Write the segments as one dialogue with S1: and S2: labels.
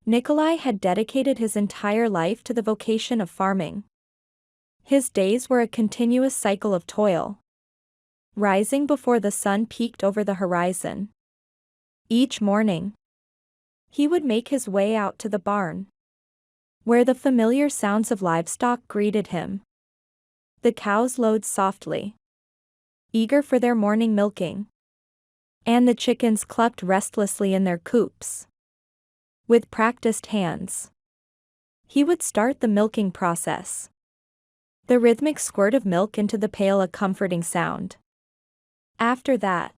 S1: Nikolai had dedicated his entire life to the vocation of farming. His days were a continuous cycle of toil, rising before the sun peeked over the horizon. Each morning, he would make his way out to the barn, where the familiar sounds of livestock greeted him. The cows lowed softly, eager for their morning milking, and the chickens clucked restlessly in their coops. With practiced hands, he would start the milking process. The rhythmic squirt of milk into the pail a comforting sound. After that,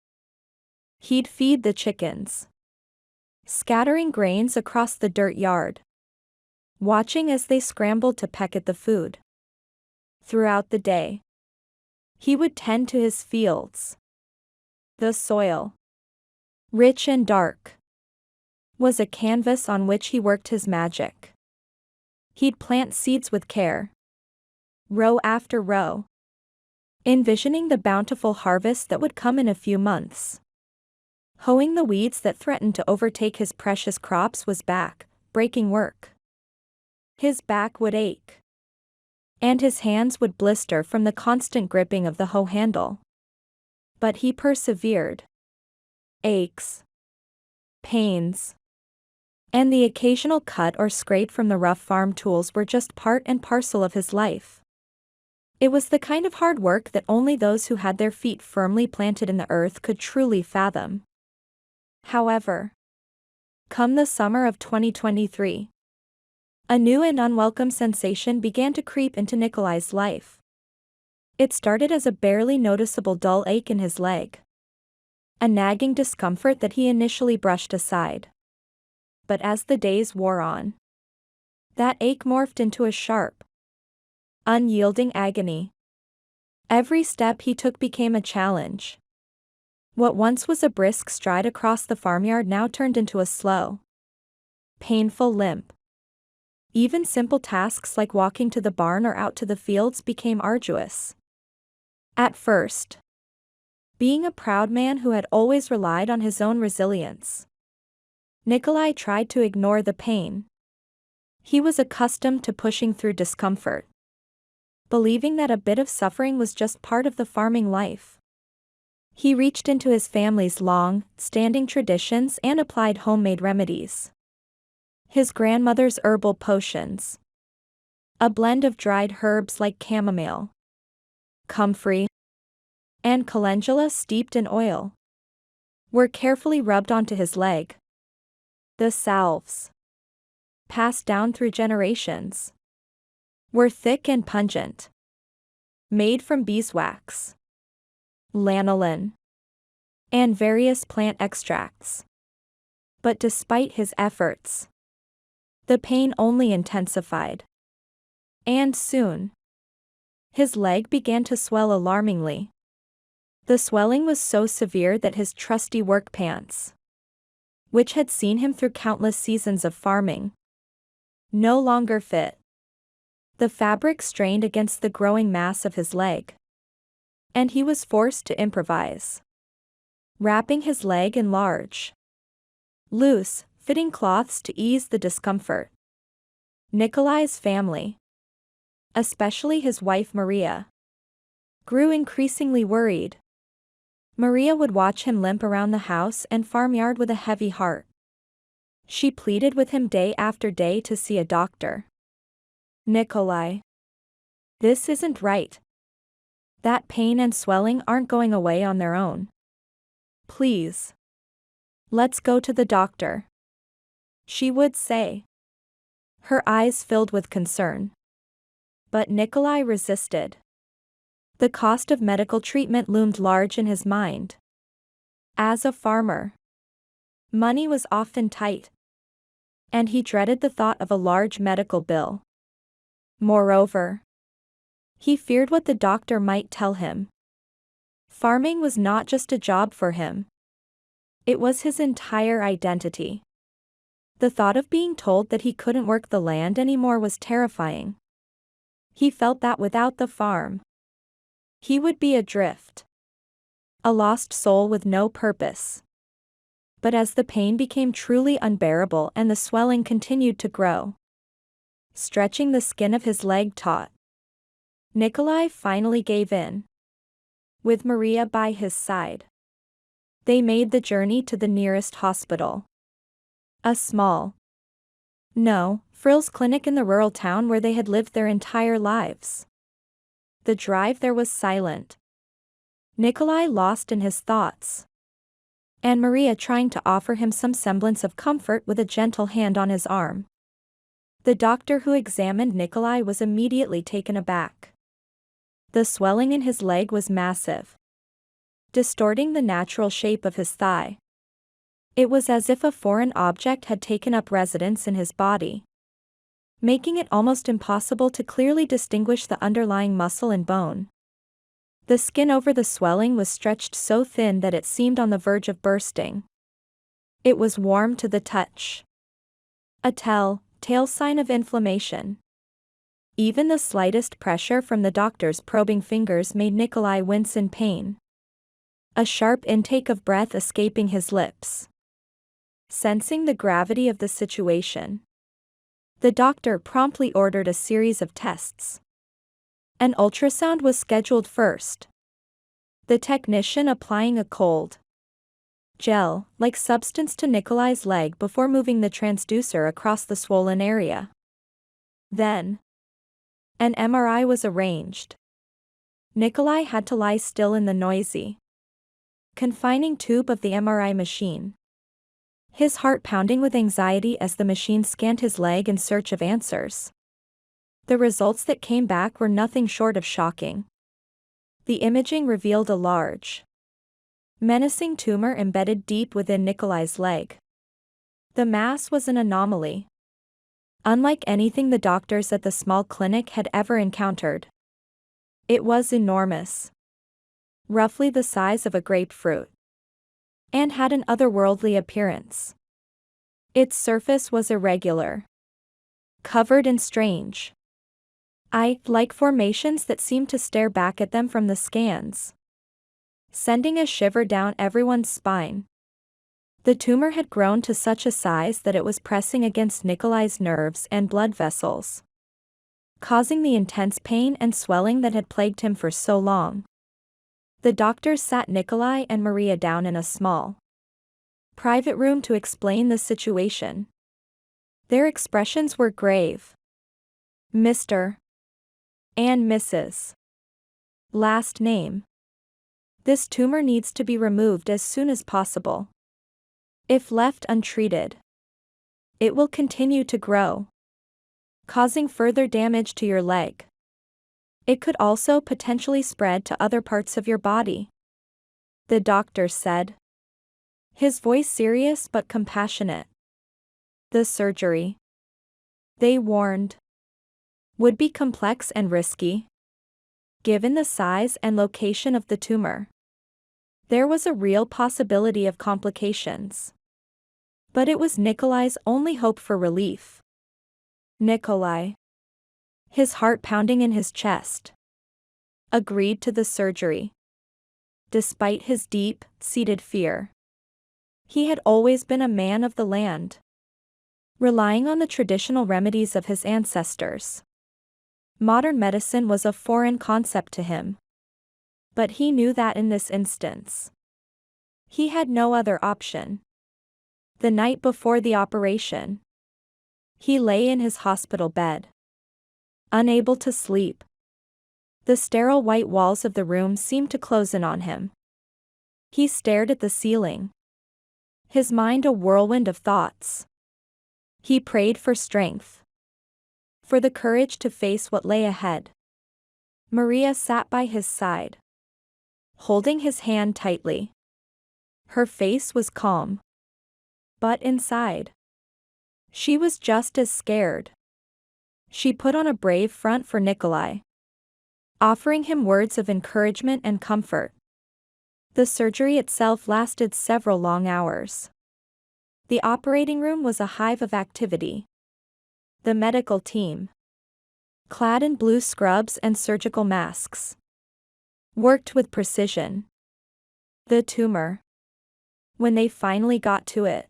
S1: he'd feed the chickens, scattering grains across the dirt yard, watching as they scrambled to peck at the food. Throughout the day, he would tend to his fields. The soil, rich and dark, was a canvas on which he worked his magic. He'd plant seeds with care, row after row, envisioning the bountiful harvest that would come in a few months. Hoeing the weeds that threatened to overtake his precious crops was back-breaking work. His back would ache, and his hands would blister from the constant gripping of the hoe handle. But he persevered. Aches, pains, and the occasional cut or scrape from the rough farm tools were just part and parcel of his life. It was the kind of hard work that only those who had their feet firmly planted in the earth could truly fathom. However, come the summer of 2023, a new and unwelcome sensation began to creep into Nikolai's life. It started as a barely noticeable dull ache in his leg, a nagging discomfort that he initially brushed aside. But as the days wore on, that ache morphed into a sharp, unyielding agony. Every step he took became a challenge. What once was a brisk stride across the farmyard now turned into a slow, painful limp. Even simple tasks like walking to the barn or out to the fields became arduous. At first, being a proud man who had always relied on his own resilience, Nikolai tried to ignore the pain. He was accustomed to pushing through discomfort, believing that a bit of suffering was just part of the farming life. He reached into his family's long-standing traditions and applied homemade remedies. His grandmother's herbal potions, a blend of dried herbs like chamomile, comfrey, and calendula steeped in oil, were carefully rubbed onto his leg. The salves, passed down through generations, were thick and pungent, made from beeswax, lanolin, and various plant extracts. But despite his efforts, the pain only intensified. And soon, his leg began to swell alarmingly. The swelling was so severe that his trusty work pants, which had seen him through countless seasons of farming, no longer fit. The fabric strained against the growing mass of his leg, and he was forced to improvise, wrapping his leg in large, loose, fitting cloths to ease the discomfort. Nikolai's family, especially his wife Maria, grew increasingly worried. Maria would watch him limp around the house and farmyard with a heavy heart. She pleaded with him day after day to see a doctor. Nikolai, this isn't right. That pain and swelling aren't going away on their own. Please, let's go to the doctor, she would say, her eyes filled with concern. But Nikolai resisted. The cost of medical treatment loomed large in his mind. As a farmer, money was often tight, and he dreaded the thought of a large medical bill. Moreover, he feared what the doctor might tell him. Farming was not just a job for him. It was his entire identity. The thought of being told that he couldn't work the land anymore was terrifying. He felt that without the farm, he would be adrift, a lost soul with no purpose. But as the pain became truly unbearable and the swelling continued to grow, stretching the skin of his leg taut, Nikolai finally gave in. With Maria by his side, they made the journey to the nearest hospital. A small, no-frills clinic in the rural town where they had lived their entire lives. The drive there was silent. Nikolai lost in his thoughts, and Maria trying to offer him some semblance of comfort with a gentle hand on his arm. The doctor who examined Nikolai was immediately taken aback. The swelling in his leg was massive, distorting the natural shape of his thigh. It was as if a foreign object had taken up residence in his body, making it almost impossible to clearly distinguish the underlying muscle and bone. The skin over the swelling was stretched so thin that it seemed on the verge of bursting. It was warm to the touch, a telltale sign of inflammation. Even the slightest pressure from the doctor's probing fingers made Nikolai wince in pain, a sharp intake of breath escaping his lips. Sensing the gravity of the situation, the doctor promptly ordered a series of tests. An ultrasound was scheduled first, the technician applying a cold, gel-like substance to Nikolai's leg before moving the transducer across the swollen area. Then, an MRI was arranged. Nikolai had to lie still in the noisy, confining tube of the MRI machine, his heart pounding with anxiety as the machine scanned his leg in search of answers. The results that came back were nothing short of shocking. The imaging revealed a large, menacing tumor embedded deep within Nikolai's leg. The mass was an anomaly, unlike anything the doctors at the small clinic had ever encountered. It was enormous, roughly the size of a grapefruit, and had an otherworldly appearance. Its surface was irregular, covered in strange, eye-like formations that seemed to stare back at them from the scans, sending a shiver down everyone's spine. The tumor had grown to such a size that it was pressing against Nikolai's nerves and blood vessels, causing the intense pain and swelling that had plagued him for so long. The doctors sat Nikolai and Maria down in a small, private room to explain the situation. Their expressions were grave. Mr. and Mrs. Last name. This tumor needs to be removed as soon as possible. If left untreated, it will continue to grow, causing further damage to your leg. It could also potentially spread to other parts of your body, the doctor said, his voice serious but compassionate. The surgery, they warned, would be complex and risky, given the size and location of the tumor. There was a real possibility of complications. But it was Nikolai's only hope for relief. Nikolai, his heart pounding in his chest, agreed to the surgery. Despite his deep-seated fear, he had always been a man of the land, relying on the traditional remedies of his ancestors. Modern medicine was a foreign concept to him. But he knew that in this instance, he had no other option. The night before the operation, he lay in his hospital bed, unable to sleep. The sterile white walls of the room seemed to close in on him. He stared at the ceiling, his mind a whirlwind of thoughts. He prayed for strength, for the courage to face what lay ahead. Maria sat by his side, holding his hand tightly. Her face was calm, but inside, she was just as scared. She put on a brave front for Nikolai, offering him words of encouragement and comfort. The surgery itself lasted several long hours. The operating room was a hive of activity. The medical team, clad in blue scrubs and surgical masks, worked with precision. The tumor, when they finally got to it,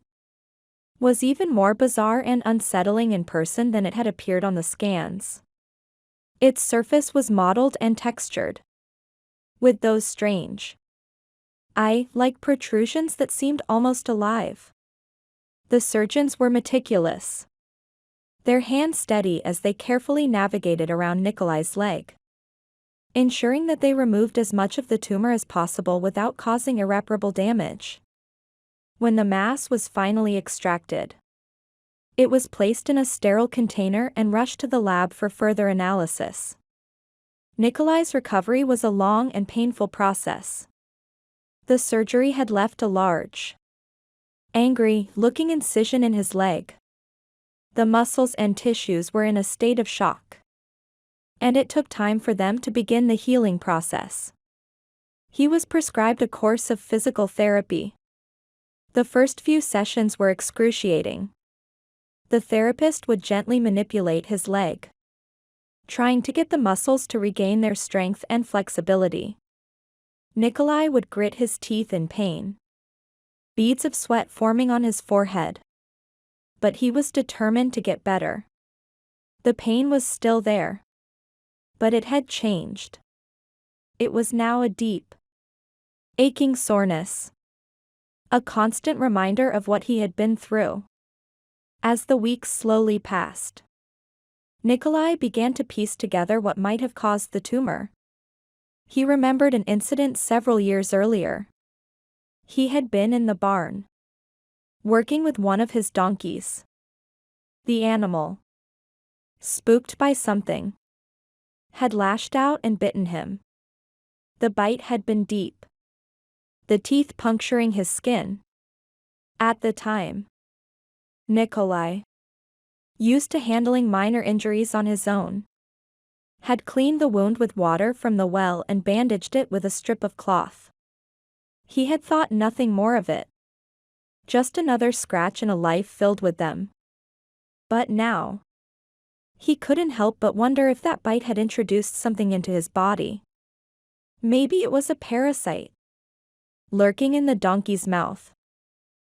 S1: was even more bizarre and unsettling in person than it had appeared on the scans. Its surface was mottled and textured, with those strange, eye-like protrusions that seemed almost alive. The surgeons were meticulous, their hands steady as they carefully navigated around Nikolai's leg, ensuring that they removed as much of the tumor as possible without causing irreparable damage. When the mass was finally extracted, it was placed in a sterile container and rushed to the lab for further analysis. Nikolai's recovery was a long and painful process. The surgery had left a large, angry-looking incision in his leg. The muscles and tissues were in a state of shock, and it took time for them to begin the healing process. He was prescribed a course of physical therapy. The first few sessions were excruciating. The therapist would gently manipulate his leg, trying to get the muscles to regain their strength and flexibility. Nikolai would grit his teeth in pain, beads of sweat forming on his forehead. But he was determined to get better. The pain was still there, but it had changed. It was now a deep, aching soreness, a constant reminder of what he had been through. As the weeks slowly passed, Nikolai began to piece together what might have caused the tumor. He remembered an incident several years earlier. He had been in the barn, working with one of his donkeys. The animal, spooked by something, had lashed out and bitten him. The bite had been deep, the teeth puncturing his skin. At the time, Nikolai, used to handling minor injuries on his own, had cleaned the wound with water from the well and bandaged it with a strip of cloth. He had thought nothing more of it. Just another scratch in a life filled with them. But now, he couldn't help but wonder if that bite had introduced something into his body. Maybe it was a parasite, lurking in the donkey's mouth,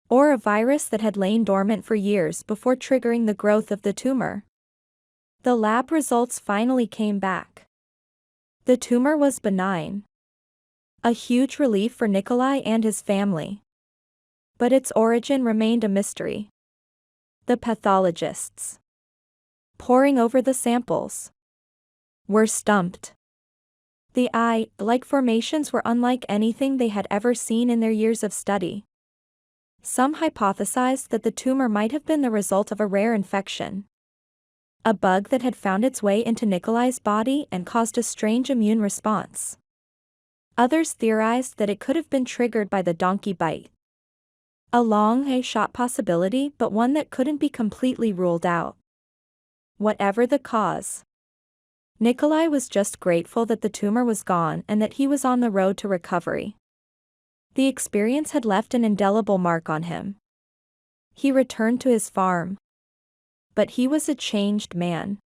S1: or a virus that had lain dormant for years before triggering the growth of the tumor. The lab results finally came back. The tumor was benign, a huge relief for Nikolai and his family. But its origin remained a mystery. The pathologists, poring over the samples, were stumped. The eye-like formations were unlike anything they had ever seen in their years of study. Some hypothesized that the tumor might have been the result of a rare infection, a bug that had found its way into Nikolai's body and caused a strange immune response. Others theorized that it could have been triggered by the donkey bite. A long-shot possibility, but one that couldn't be completely ruled out. Whatever the cause, Nikolai was just grateful that the tumor was gone and that he was on the road to recovery. The experience had left an indelible mark on him. He returned to his farm, but he was a changed man.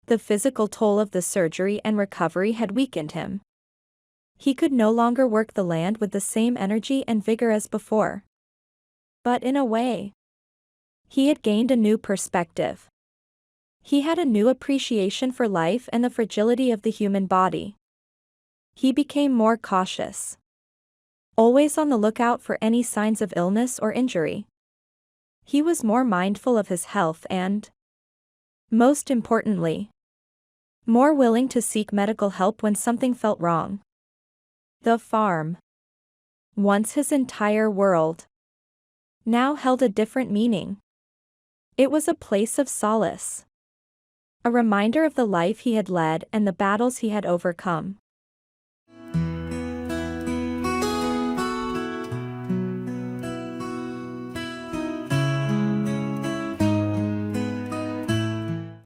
S1: The physical toll of the surgery and recovery had weakened him. He could no longer work the land with the same energy and vigor as before. But in a way, he had gained a new perspective. He had a new appreciation for life and the fragility of the human body. He became more cautious, always on the lookout for any signs of illness or injury. He was more mindful of his health and, most importantly, more willing to seek medical help when something felt wrong. The farm, once his entire world, now held a different meaning. It was a place of solace, a reminder of the life he had led and the battles he had overcome.